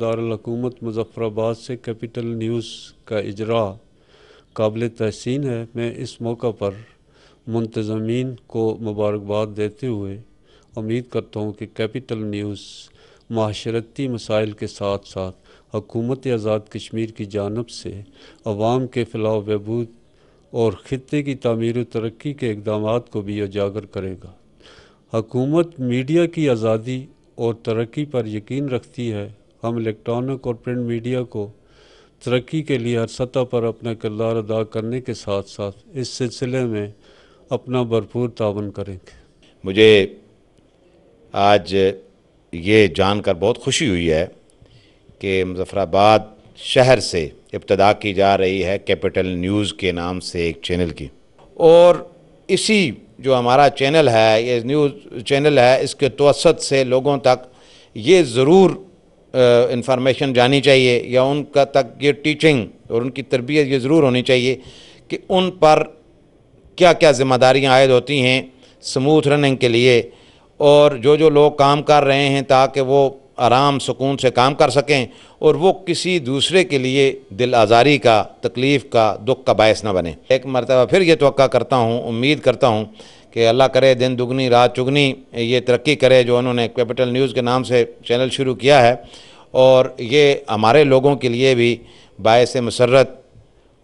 دارالحکومت مظفرآباد سے capital news کا اجرا قابل تحسین ہے۔ میں اس موقع پر منتظمین کو مبارکباد دیتے ہوئے امید کرتا ہوں کہ کیپٹل نیوز معاشرتی مسائل کے ساتھ ساتھ حکومت آزاد کشمیر کی جانب سے عوام کے فلاح و بہبود اور خطے کی تعمیر و ترقی کے اقدامات کو بھی اجاگر کرے گا۔ حکومت میڈیا کی آزادی اور ترقی پر یقین رکھتی ہے۔ ہم الیکٹرانک اور پرنٹ میڈیا کو ترقی کے لیے ہر سطح پر اپنا کردار ادا کرنے کے ساتھ ساتھ اس سلسلے میں اپنا بھرپور تعاون کریں گے۔ مجھے آج یہ جان کر بہت خوشی ہوئی ہے کہ مظفرآباد شہر سے ابتدا کی جا رہی ہے کیپٹل نیوز کے نام سے ایک چینل کی، اور اسی جو ہمارا چینل ہے، یہ نیوز چینل ہے، اس کے توسط سے لوگوں تک یہ ضرور انفارمیشن جانی چاہیے، یا ان کا تک یہ ٹیچنگ اور ان کی تربیت یہ ضرور ہونی چاہیے کہ ان پر کیا کیا ذمہ داریاں عائد ہوتی ہیں سموتھ رننگ کے لیے، اور جو لوگ کام کر رہے ہیں تاکہ وہ آرام سکون سے کام کر سکیں اور وہ کسی دوسرے کے لیے دل آزاری کا، تکلیف کا، دکھ کا باعث نہ بنے۔ ایک مرتبہ پھر یہ توقع کرتا ہوں، امید کرتا ہوں کہ اللہ کرے دن دگنی رات چگنی یہ ترقی کرے جو انہوں نے کیپٹل نیوز کے نام سے چینل شروع کیا ہے، اور یہ ہمارے لوگوں کے لیے بھی باعث مسرت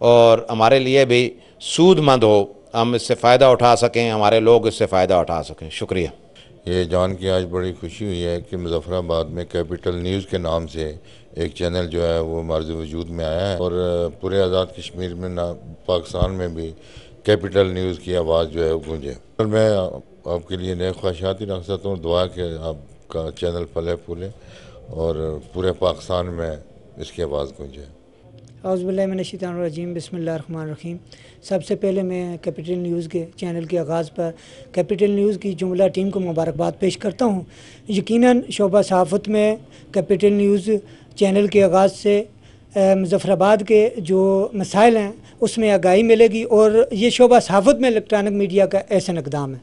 اور ہمارے لیے بھی سود مند ہو، ہم اس سے فائدہ اٹھا سکیں، ہمارے لوگ اس سے فائدہ اٹھا سکیں۔ شکریہ۔ یہ جان کے آج بڑی خوشی ہوئی ہے کہ مظفرآباد میں کیپٹل نیوز کے نام سے ایک چینل جو ہے وہ معرض وجود میں آیا ہے، اور پورے آزاد کشمیر میں پاکستان میں بھی کیپٹل نیوز کی آواز جو ہے وہ گونجے۔ میں آپ کے لیے نیک خواہشات ہی رکھ سکتا ہوں، دعا کہ آپ کا چینل پھلے پھولے اور پورے پاکستان میں اس کی آواز گونجے۔ اعوذ باللہ من الشیطان الرجیم، بسم اللہ الرحمن الرحیم۔ سب سے پہلے میں کیپٹل نیوز کے چینل کے آغاز پر کیپٹل نیوز کی جملہ ٹیم کو مبارکباد پیش کرتا ہوں۔ یقیناً شعبہ صحافت میں کیپٹل نیوز چینل کے آغاز سے مظفرآباد کے جو مسائل ہیں اس میں آگاہی ملے گی، اور یہ شعبہ صحافت میں الیکٹرانک میڈیا کا احسن اقدام ہے۔